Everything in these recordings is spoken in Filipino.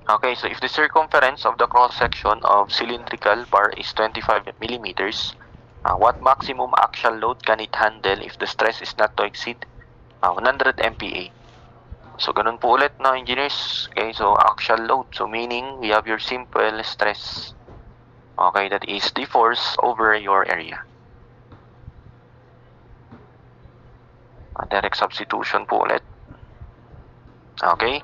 Okay, so if the circumference of the cross-section of cylindrical bar is 25 millimeters, what maximum axial load can it handle if the stress is not to exceed 100 MPa? So, ganun po ulit, no, engineers? Okay, so axial load. So, meaning, we have your simple stress. Okay, that is the force over your area. Direct substitution po ulit. Okay?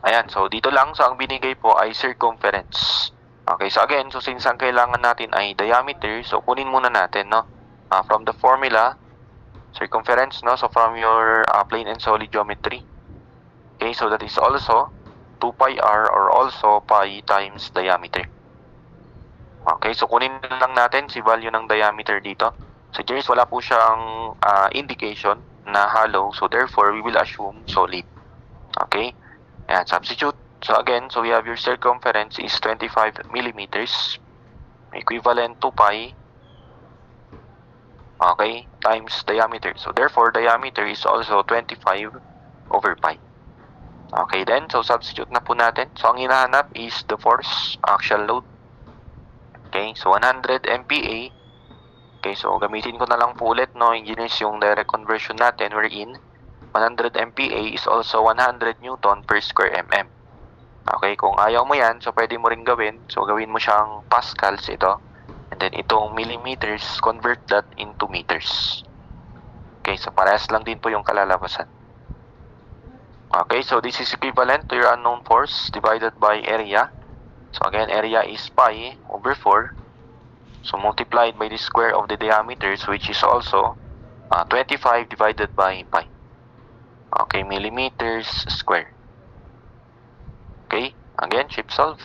Ayan, so dito lang, so ang binigay po ay circumference. Okay, so again, so since ang kailangan natin ay diameter, so kunin muna natin, no? From the formula, circumference, no? So from your plane and solid geometry. Okay, so that is also 2 pi r or also pi times diameter. Okay, so kunin lang natin si value ng diameter dito. So James, wala po siyang indication na hollow, so therefore we will assume solid. Okay, and substitute. So again, so we have your circumference is 25 millimeters, equivalent to pi, okay, times diameter. So therefore, diameter is also 25 over pi. Okay, then, so substitute na po natin. So ang hinahanap is the force, axial load. Okay, so 100 MPa. Okay, so gamitin ko na lang po ulit, no, engineers, yung direct conversion natin wherein 100 MPa is also 100 Newton per square mm. Okay, kung ayaw mo yan, so pwede mo rin gawin. So gawin mo siyang pascals ito. And then itong millimeters, convert that into meters. Okay, so parehas lang din po yung kalalabasan. Okay, so this is equivalent to your unknown force divided by area. So again, area is pi over 4. So multiplied by the square of the diameters, which is also 25 divided by pi. Okay, millimeters square. Okay, again, shift solve.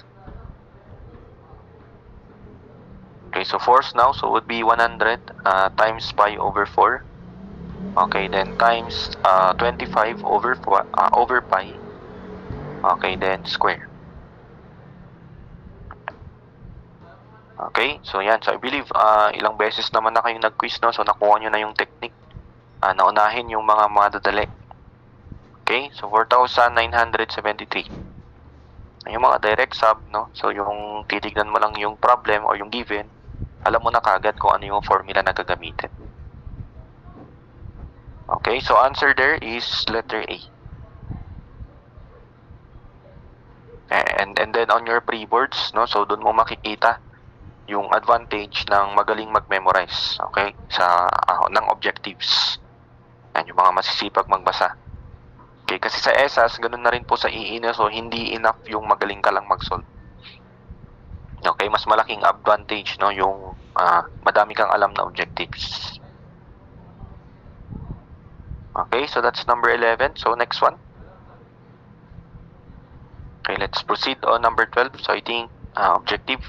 Okay, so force now, so would be 100 times pi over 4. Okay, then times 25 over pi. Okay, then square. Okay, so yan. So I believe ilang beses naman na kayong nag-quiz, no? So nakuha nyo na yung technique. Naunahin yung mga madadali. Okay, so 4,973. Yung mga direct sub, no? So yung titignan mo lang yung problem or yung given, alam mo na kagad kung ano yung formula na gagamitin. Okay, so answer there is letter A. And then on your pre-boards, no? So doon mo makikita yung advantage ng magaling mag-memorize, okay? Sa ng objectives. Yan yung mga masisipag magbasa. Okay, kasi sa ESAS, ganun na rin po sa EE, so hindi enough yung magaling ka lang mag-solve. Okay, mas malaking advantage, no, yung madami kang alam na objectives. Okay, so that's number 11. So next one. Okay, let's proceed on number 12. So I think objective.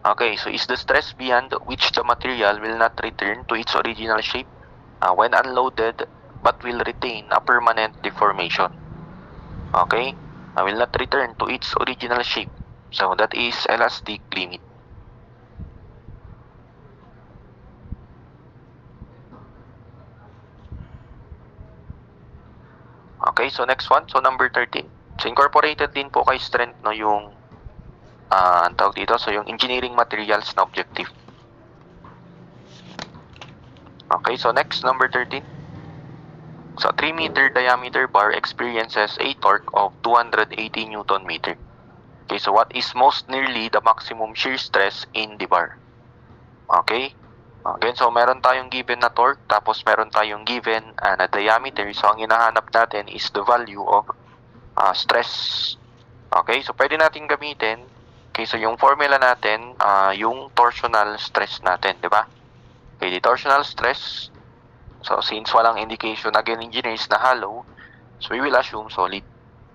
Okay, so is the stress beyond which the material will not return to its original shape when unloaded but will retain a permanent deformation? Okay, will not return to its original shape. So that is elastic limit. Okay, so next one, so number 13. So incorporated din po kay strength, no, yung ang tawag dito, so yung engineering materials na objective. Okay, so next, number 13. So 3-meter diameter bar experiences a torque of 280 Newton meter. Okay, so what is most nearly the maximum shear stress in the bar? Okay, again, so meron tayong given na torque, tapos meron tayong given na diameter. So ang hinahanap natin is the value of stress. Okay, so pwede natin gamitin. Okay, so yung formula natin, yung torsional stress natin, di ba? Okay, the torsional stress. So since walang indication, again, engineers, na hollow, so we will assume solid.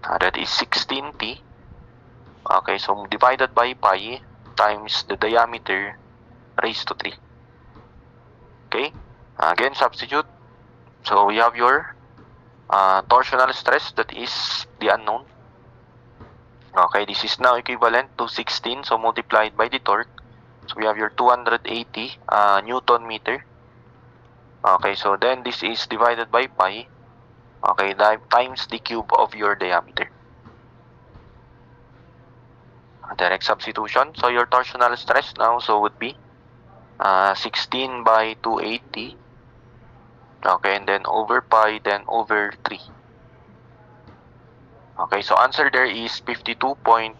That is 16T. Okay, so divided by pi times the diameter raised to 3. Okay, again, substitute. So we have your torsional stress, that is the unknown. Okay, this is now equivalent to 16, so multiplied by the torque. So we have your 280 Newton meter. Okay, so then this is divided by pi. Okay, times the cube of your diameter. Direct substitution. So your torsional stress now would be 16 by 280. Okay, and then over pi, then over 3. Okay, so answer there is 52.82.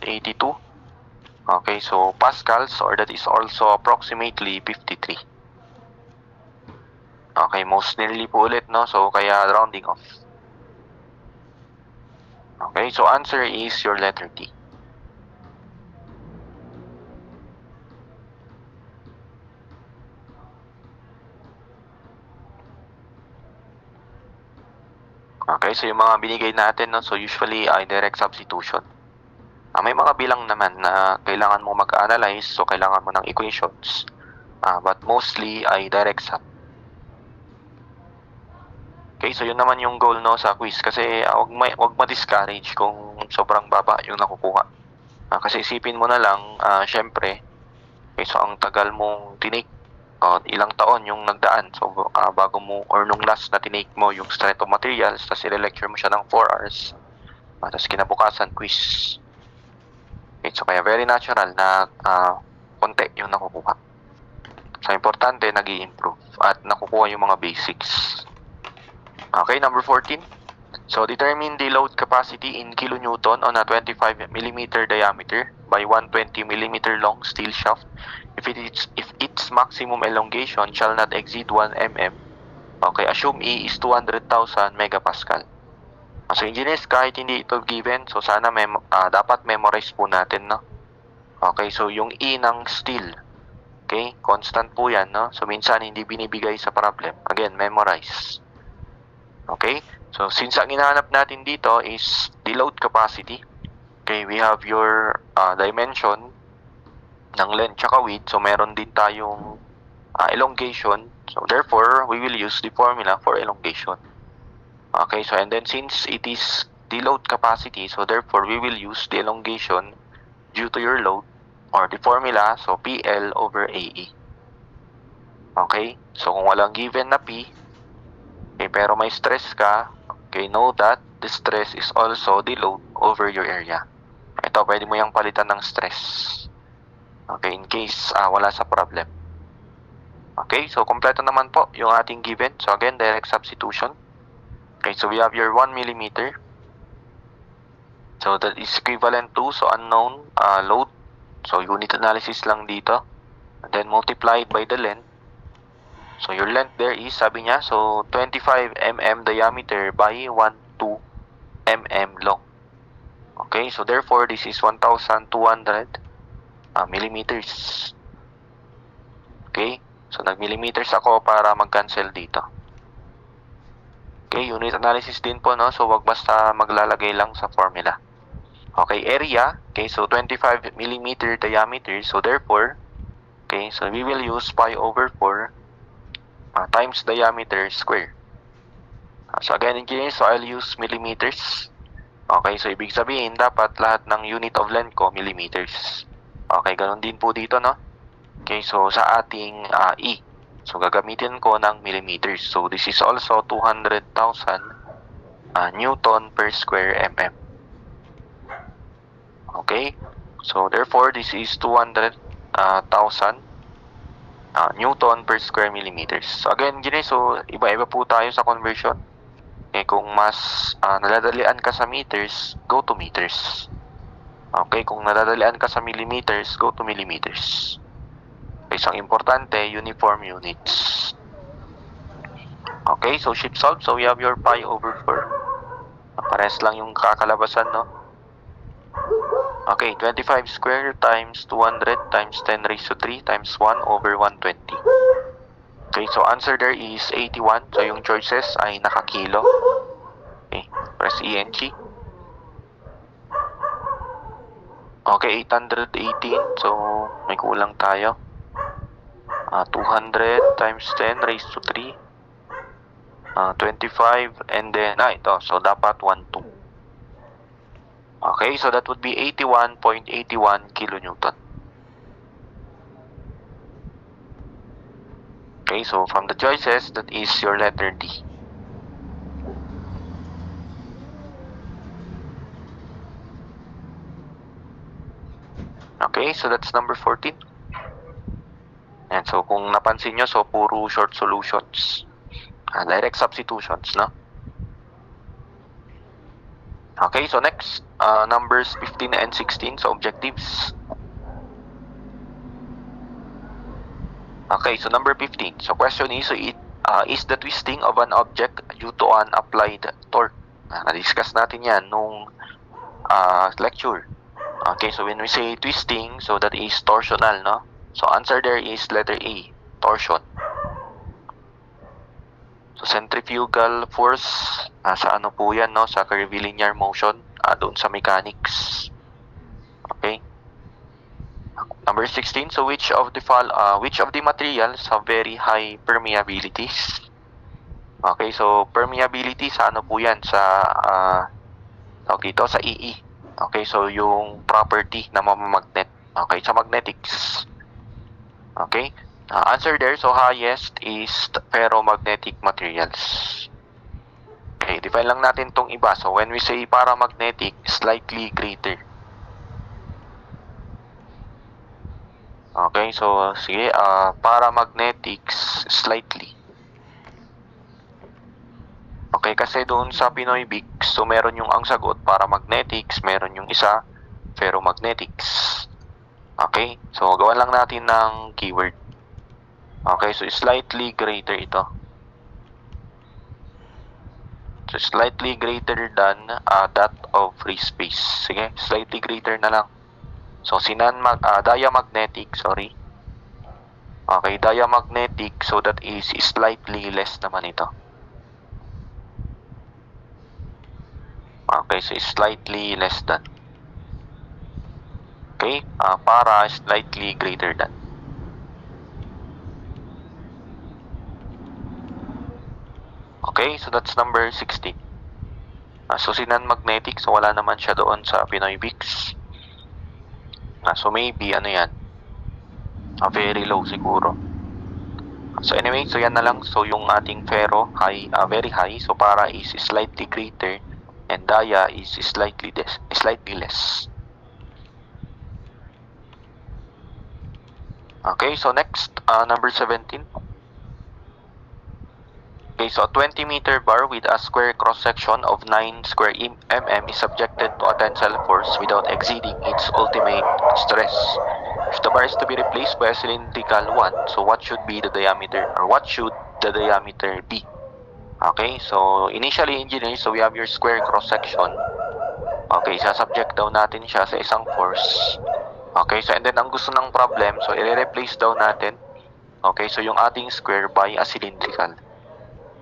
Okay, so pascals, or that is also approximately 53. Okay, most nearly po ulit, no? So, kaya rounding off. Okay, so answer is your letter D. Okay, so yung mga binigay natin, no? So, usually ay direct substitution. May mga bilang naman na kailangan mo mag-analyze, so kailangan mo ng equations. But mostly ay direct sub. Okay, so yun naman yung goal, no, sa quiz. Kasi wag ma-discourage kung sobrang baba yung nakukuha. Kasi isipin mo na lang, syempre, okay, so ang tagal mong tinake, ilang taon yung nagdaan. So, bago mo, or nung last na tinake mo yung strength of materials, tapos i-lecture mo siya ng 4 hours, tapos kinabukasan, quiz. Okay, so kaya very natural na konti yung nakukuha. So, importante, nag-i-improve at nakukuha yung mga basics. Okay, number 14. So, determine the load capacity in kilonewton on a 25mm diameter by 120mm long steel shaft if its maximum elongation shall not exceed 1 mm. Okay, assume E is 200,000 megapascal. So, engineers, kahit hindi ito given, so sana dapat memorize po natin, no? Okay, so yung E ng steel, okay, constant po yan, no? So, minsan hindi binibigay sa problem. Again, memorize. Okay, so since ang hinahanap natin dito is the load capacity, okay, we have your dimension ng length tsaka width, so meron din tayong elongation, so therefore we will use the formula for elongation. Okay, so and then since it is the load capacity, so therefore we will use the elongation due to your load, or the formula, so PL over AE. Okay, so kung walang given na P, okay, pero may stress ka, okay, know that the stress is also the load over your area. Ito, pwede mo yung palitan ng stress. Okay, in case wala sa problem. Okay, so kompleto naman po yung ating given. So again, direct substitution. Okay, so we have your 1 millimeter. So that is equivalent to, so unknown load. So unit analysis lang dito. And then multiplied by the length. So your length there is, sabi niya, so 25 mm diameter by 12 mm long. Okay, so therefore this is 1,200 millimeters. Okay, so nag-millimeters ako para mag-cancel dito. Okay, unit analysis din po, no? So wag basta maglalagay lang sa formula. Okay, area, okay, so 25 millimeter diameter, so therefore, okay, so we will use pi over 4 times diameter square. So again, engineers, so I'll use millimeters. Okay, so ibig sabihin, dapat lahat ng unit of length ko, millimeters. Okay, ganun din po dito, no? Okay, so sa ating E, so gagamitin ko ng millimeters. So this is also 200,000 Newton per square mm. Okay, so therefore this is 200,000 Newton per square millimeters. So again, so iba-iba po tayo sa conversion. Okay, kung mas nadadalian ka sa meters, go to meters. Okay, kung nadadalian ka sa millimeters, go to millimeters. Okay, isang importante, uniform units. Okay, so shift solve. So we have your pi over 4. Pares lang yung kakalabasan, no? Okay, 25 square times 200 times 10 raised to 3 times 1 over 120. Okay, so answer there is 81. So yung choices ay nakakilo. Okay, press ENG. Okay, 818. So may kulang tayo. 200 times 10 raised to 3. 25 and then ito. So dapat 12. Okay, so that would be 81.81 kilonewton. Okay, so from the choices, that is your letter D. Okay, so that's number 14. And so kung napansin nyo, so puro short solutions. Direct substitutions, no? Okay, so next, numbers 15 and 16, so objectives. Okay, so number 15. So question is, so is the twisting of an object due to an applied torque? Na-discuss natin yan nung lecture. Okay, so when we say twisting, so that is torsional, no? So answer there is letter A, torsion. So centrifugal force, sa ano po yan, no? Sa curvilinear motion, doon sa mechanics. Okay. Number 16, so which of the materials have very high permeabilities? Okay, so permeability sa ano po yan? Sa dito sa EE. Okay, so yung property na mamamagnet. Okay, sa magnetics. Okay, answer there, so highest is ferromagnetic materials. Okay, define lang natin tong iba. So when we say paramagnetic, slightly greater. Okay, so sige, paramagnetics slightly. Okay, kasi doon sa Pinoy Bic, so meron yung ang sagot paramagnetics, meron yung isa ferromagnetics. Okay, so gawan lang natin ng keyword. Okay, so slightly greater ito. So slightly greater than that of free space. Sige, slightly greater na lang. So diamagnetic, sorry. Okay, diamagnetic, so that is slightly less naman ito. Okay, so slightly less than. Okay, para slightly greater than. Okay, so that's number 16. So sinanmagnetic, so wala naman siya doon sa Pinoy Bics. So maybe ano yan, very low siguro. So anyway, so yan na lang. So yung ating ferro, very high. So para is slightly greater and dia is slightly less. Okay, so next, number 17. Okay, so a 20-meter bar with a square cross-section of 9 square mm is subjected to a tensile force without exceeding its ultimate stress. If the bar is to be replaced by a cylindrical one, so what should the diameter be? Okay, so initially engineers, so we have your square cross-section. Okay, sasubject daw natin siya sa isang force. Okay, so and then ang gusto ng problem, so i-replace daw natin, okay, so yung ating square by a cylindrical.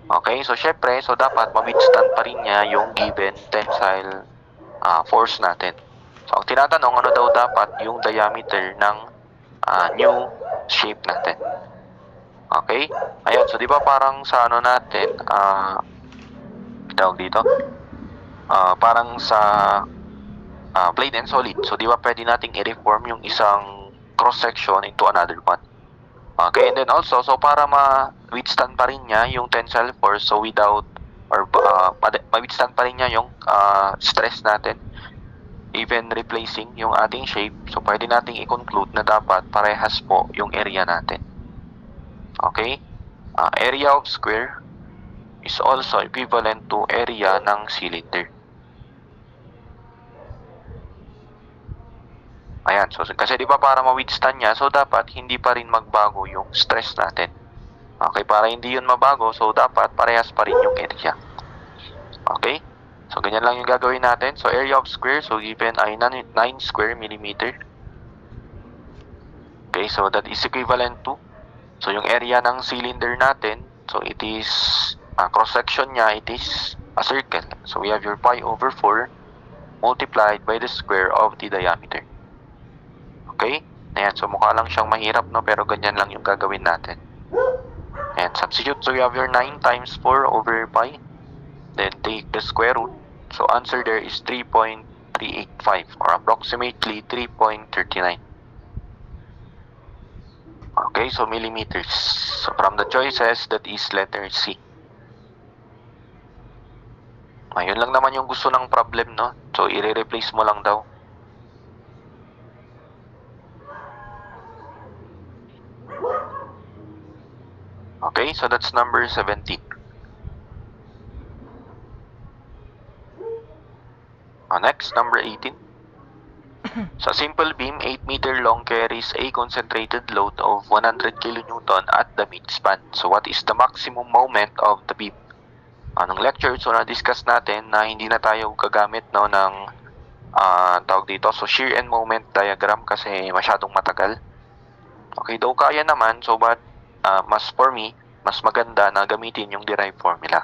Okay, so syempre, so dapat ma-withstand pa rin niya yung given tensile force natin. So ang tinatanong, ano daw dapat yung diameter ng new shape natin. Okay, ayun, so di ba parang sa ano natin, tawag dito, parang sa plain and solid. So di ba pwede nating i-reform yung isang cross-section into another one. Okay, and then also, so para ma-withstand pa rin niya yung tensile force, so without, or ma-withstand pa rin niya yung stress natin, even replacing yung ating shape, so pwede nating i-conclude na dapat parehas po yung area natin. Okay, area of square is also equivalent to area ng cylinder. Ayan, so kasi di ba para ma-withstand niya, so dapat hindi pa rin magbago yung stress natin. Okay, para hindi yun mabago, so dapat parehas pa rin yung area. Okay, so ganyan lang yung gagawin natin. So area of square, so given ay 9 square millimeter. Okay, so that is equivalent to, so yung area ng cylinder natin, so it is, cross-section niya, it is a circle. So we have your pi over 4 multiplied by the square of the diameter. Okay? Ayan, so mukha lang siyang mahirap, no? Pero ganyan lang yung gagawin natin. And substitute, so you have your 9 times 4 over pi. Then take the square root. So answer there is 3.385 or approximately 3.39. Okay, so millimeters. So from the choices, that is letter C. Ayun lang naman yung gusto ng problem, no? So i-replace mo lang daw. Okay, so that's number 17. Next, number 18. Sa simple beam, 8 meter long carries a concentrated load of 100 kilonewton at the midspan. So what is the maximum moment of the beam? Anong lecture? So na-discuss natin na hindi na tayo gagamit no, ng tawag dito. So shear and moment diagram kasi masyadong matagal. Okay, though kaya naman. So but for me, mas maganda na gamitin yung derived formula.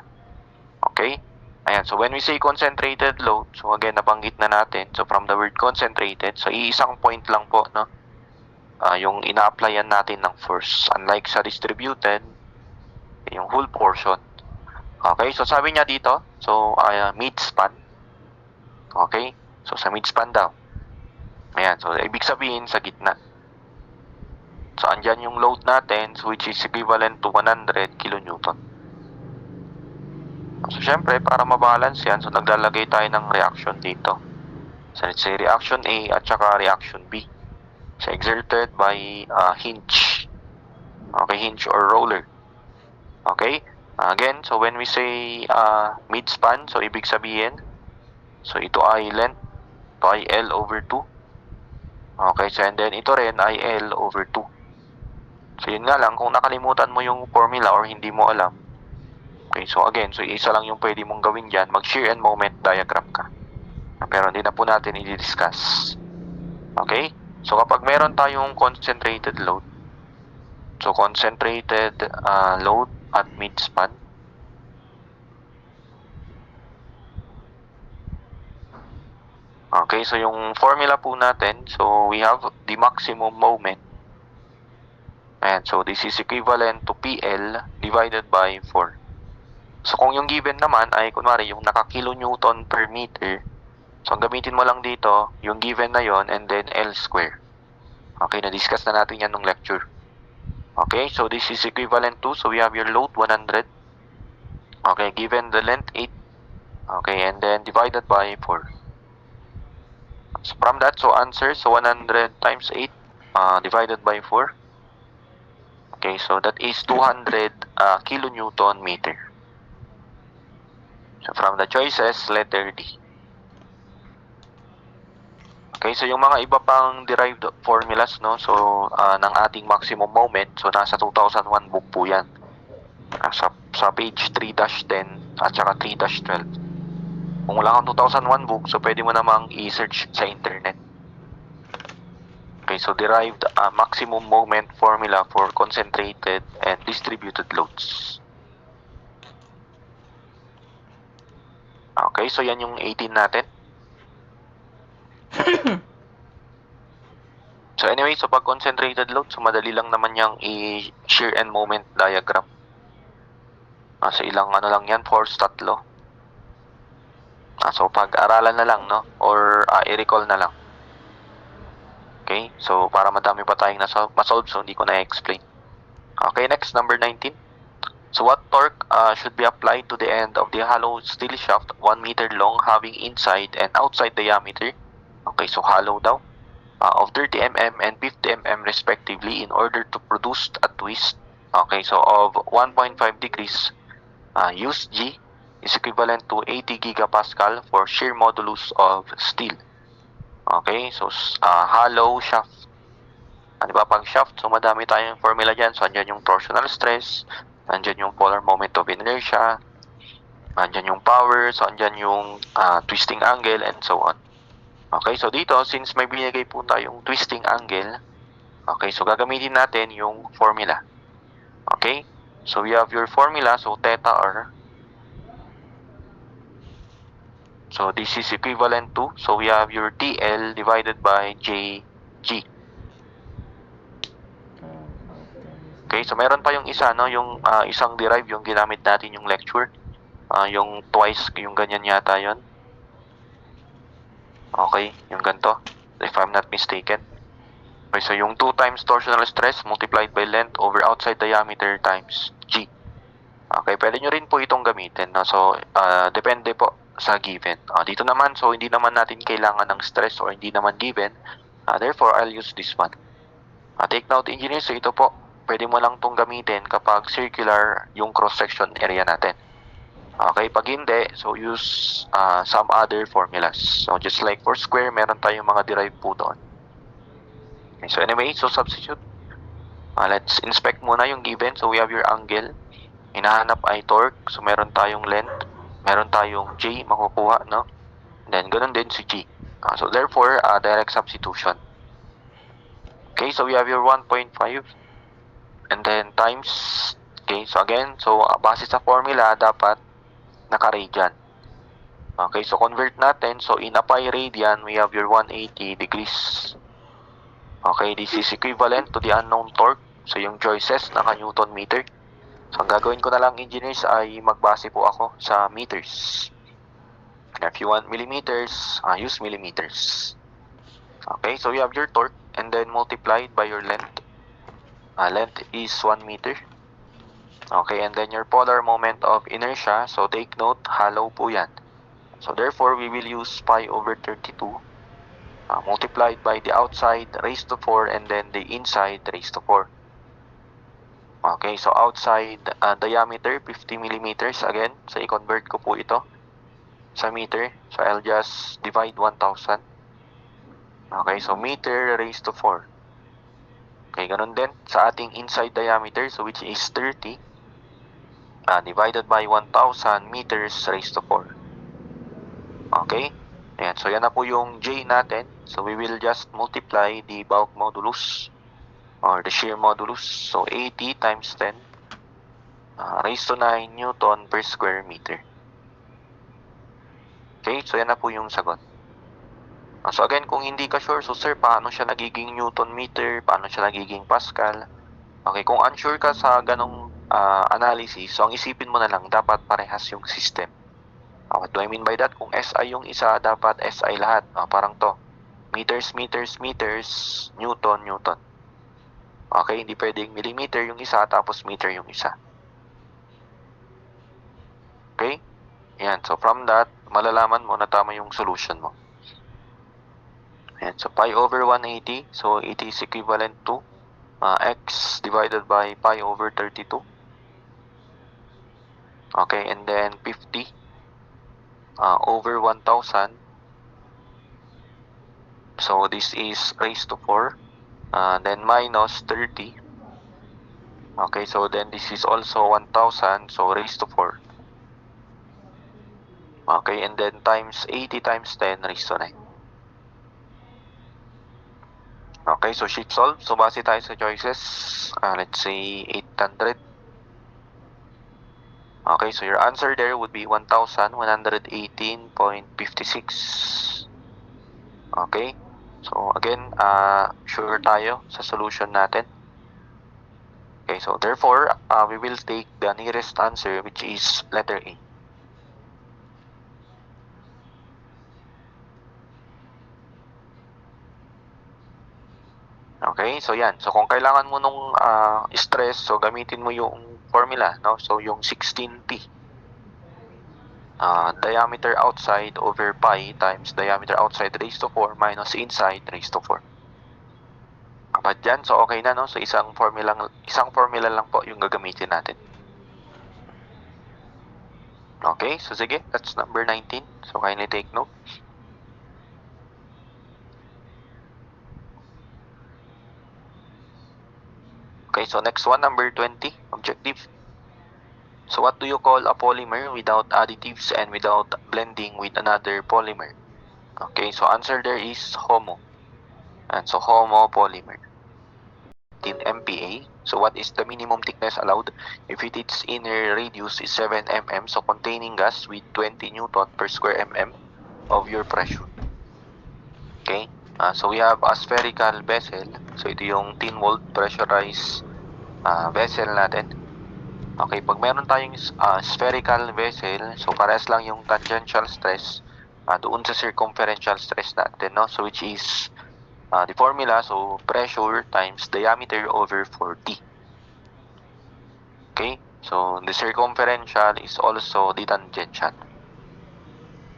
Okay? Ayan, so when we say concentrated load, so again, nabanggit na natin. So from the word concentrated, so iisang point lang po, no? Yung ina-applyan natin ng force. Unlike sa distributed, yung whole portion. Okay, so sabi niya dito, so midspan. Okay, so sa midspan daw. Ayan, so ibig sabihin sa gitna. So andyan yung load natin, so which is equivalent to 100 kilonewton. So, syempre, para mabalance yan, so naglalagay tayo ng reaction dito. So, let's say reaction A at saka reaction B. So, exerted by hinge. Okay, hinge or roller. Okay? Again, so when we say midspan, so ibig sabihin, so ito ay length, ito ay L over 2. Okay, so and then ito rin ay L over 2. So, yun nga lang, kung nakalimutan mo yung formula or hindi mo alam, okay, so again, so isa lang yung pwede mong gawin dyan, mag-shear and moment diagram ka. Pero hindi na po natin i-discuss. Okay? So kapag meron tayong concentrated load, so concentrated load at midspan, okay, so yung formula po natin, so we have the maximum moment. And so this is equivalent to PL divided by 4. So kung yung given naman ay kunwari yung naka-kilonewton per meter, so ang gamitin mo lang dito, yung given na yon and then L square. Okay, na-discuss na natin yan nung lecture. Okay, so this is equivalent to, so we have your load 100. Okay, given the length 8. Okay, and then divided by 4. So from that, so answer, so 100 times 8 divided by 4. Okay, so that is 200 kilonewton meter. So from the choices, letter D. Okay, so yung mga iba pang derived formulas, no, so ng ating maximum moment, so nasa 2001 book po yan. Sa page 3-10 at saka 3-12. Kung wala kang 2001 book, so pwede mo namang i-search sa internet. Okay, so derived maximum moment formula for concentrated and distributed loads. Okay, so yan yung 18 natin. So anyway, so pag concentrated load, so madali lang naman yung i-shear and moment diagram. So ilang ano lang yan, force tatlo. So pag-aralan na lang, no? Or i-recall na lang. Okay, so para madami pa tayong masolve, so hindi ko na-explain. Okay, next, number 19. So what torque should be applied to the end of the hollow steel shaft 1 meter long having inside and outside diameter, okay, so hollow daw, of 30 mm and 50 mm respectively in order to produce a twist, okay, so of 1.5 degrees, use G is equivalent to 80 gigapascal for shear modulus of steel. Okay, so hollow shaft. Di ba pag shaft, so madami tayong formula dyan. So andyan yung torsional stress, andyan yung polar moment of inertia, andyan yung power, so andyan yung twisting angle, and so on. Okay, so dito, since may binigay po tayong twisting angle, okay, so gagamitin natin yung formula. Okay, so we have your formula, so theta R. So this is equivalent to, so we have your TL divided by JG. Okay, so meron pa yung isa, no, yung isang derive, yung ginamit natin yung lecture. Yung twice, yung ganyan yata yon. Okay, yung ganito, if I'm not mistaken. Okay, so yung 2 times torsional stress multiplied by length over outside diameter times G. Okay, pwede nyo rin po itong gamitin. No? So, depende po sa given. Dito naman, so hindi naman natin kailangan ng stress or hindi naman given. Therefore, I'll use this one. Take note, engineers, so ito po. pwede mo lang itong gamitin kapag circular yung cross-section area natin. Okay, pag hindi, so use some other formulas. So just like for square, meron tayong mga derived po doon. Okay, so anyway, so substitute. Let's inspect muna yung given. So we have your angle. Hinahanap ay torque. So meron tayong length. Meron tayong J makukuha, no? Then ganun din si G. So therefore, direct substitution. Okay, so we have your 1.5 and then times. Okay, so again, so base sa formula, dapat naka-radian. Okay, so convert natin. So in a pi radian, we have your 180 degrees. Okay, this is equivalent to the unknown torque. So yung choices, naka-Newton meter. So ang gagawin ko na lang, engineers, ay magbase po ako sa meters. If you want millimeters, use millimeters. Okay, so you have your torque and then multiplied by your length. Length is 1 meter. Okay, and then your polar moment of inertia. So take note, hollow po yan. So therefore, we will use pi over 32 multiplied by the outside raised to 4 and then the inside raised to 4. Okay, so outside diameter 50 millimeters again. So i-convert ko po ito sa meter. So I'll just divide 1,000. Okay, so meter raised to 4. Okay, ganun din sa ating inside diameter, so which is 30 divided by 1,000 meters raised to 4. Okay, ayan, so yan na po yung J natin. So we will just multiply the bulk modulus or the shear modulus. So 80 times 10 raised to 9 Newton per square meter. Okay, so yan na po yung sagot. So again, kung hindi ka sure, so sir, paano siya nagiging Newton meter? Paano siya nagiging Pascal? Okay, kung unsure ka sa ganong analysis, so ang isipin mo na lang, dapat parehas yung system. What do I mean by that? Kung SI yung isa, dapat SI lahat. Parang to. Meters, meters, meters, Newton, Newton. Okay, hindi pwedeng millimeter yung isa, tapos meter yung isa. Okay? Yan, so from that, malalaman mo na tama yung solution mo. Yan, so pi over 180, so it is equivalent to x divided by pi over 32. Okay, and then 50 over 1,000. So this is raised to 4. Then minus 30. Okay, so then this is also 1,000. So raised to 4. Okay, and then times 80 times 10 raised to 9. Okay, so sheet solve. So base tayo sa choices. Let's say 800. Okay, so your answer there would be 1,118.56. Okay, so again, sure tayo sa solution natin. Okay, so therefore, we will take the nearest answer, which is letter A. Okay, so yan. So kung kailangan mo nung stress, so gamitin mo yung formula, no? So yung 16T. Diameter outside over pi times diameter outside raised to 4 minus inside raised to 4. Kapag dyan, so okay na, no? So isang formula lang po yung gagamitin natin. Okay, so sige, that's number 19. So kindly take note. Okay, so next one, number 20, objective. So what do you call a polymer without additives and without blending with another polymer? Okay, so answer there is homo. And so homo polymer. 15 MPa. So what is the minimum thickness allowed if its inner radius is 7 mm, so containing gas with 20 Newton per square mm of your pressure. Okay, so we have a spherical vessel. So ito yung thin-walled pressurized vessel natin. Okay, pag meron tayong spherical vessel, so parehas lang yung tangential stress doon sa circumferential stress natin, no? So which is the formula, so pressure times diameter over 40. Okay, so the circumferential is also the tangential.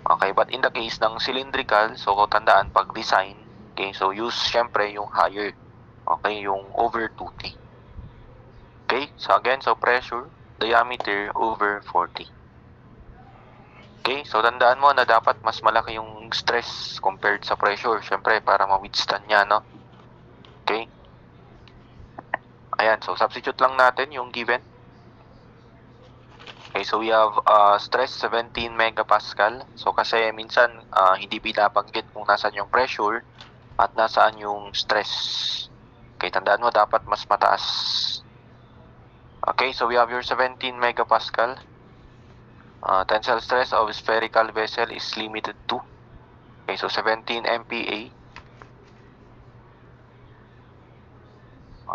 Okay, but in the case ng cylindrical, so tandaan pag design, okay, so use syempre yung higher, okay, yung over 2T. Okay, so again, so pressure, diameter over 40. Okay, so tandaan mo na dapat mas malaki yung stress compared sa pressure. Siyempre, para ma-withstand niya, no? Okay. Ayan, so substitute lang natin yung given. Okay, so we have stress 17 megapascal. So kasi minsan hindi binabanggit kung nasaan yung pressure at nasaan yung stress. Okay, tandaan mo dapat mas mataas. Okay, so we have your 17 megapascal. Tensile stress of spherical vessel is limited to. Okay, so 17 MPa.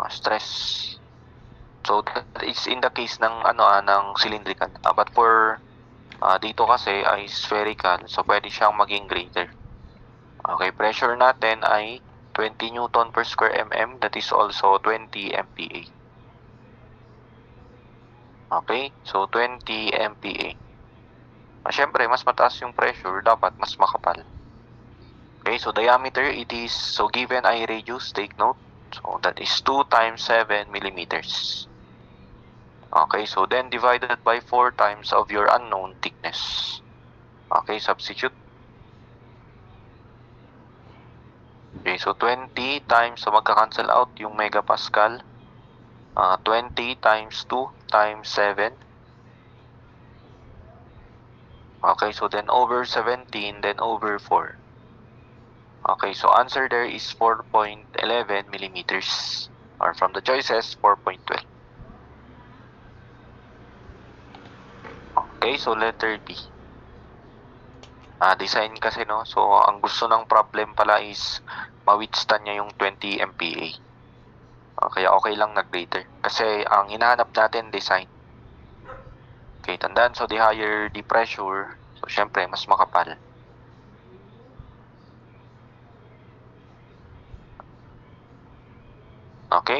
Stress. So that is in the case ng ng cylindrical. But for dito kasi ay spherical, so pwede siyang maging greater. Okay, pressure natin ay 20 Newton per square mm, that is also 20 MPa. Okay, so 20 MPa. Siyempre, mas mataas yung pressure, dapat mas makapal. Okay, so diameter, it is, so given ay radius, take note. So that is 2 times 7 millimeters. Okay, so then divided by 4 times of your unknown thickness. Okay, substitute. Okay, so 20 times, so magka-cancel out yung megapascal. 20 times 2 times 7. Okay, so then over 17, then over 4. Okay, so answer there is 4.11 millimeters. Or from the choices, 4.12. Okay, so letter B. Design kasi, no? So, ang gusto ng problem pala is ma-withstand niya yung 20 MPa. Kaya okay lang na greater. Kasi ang hinahanap natin, design. Okay, tandaan, so the higher the pressure, so syempre, mas makapal. Okay?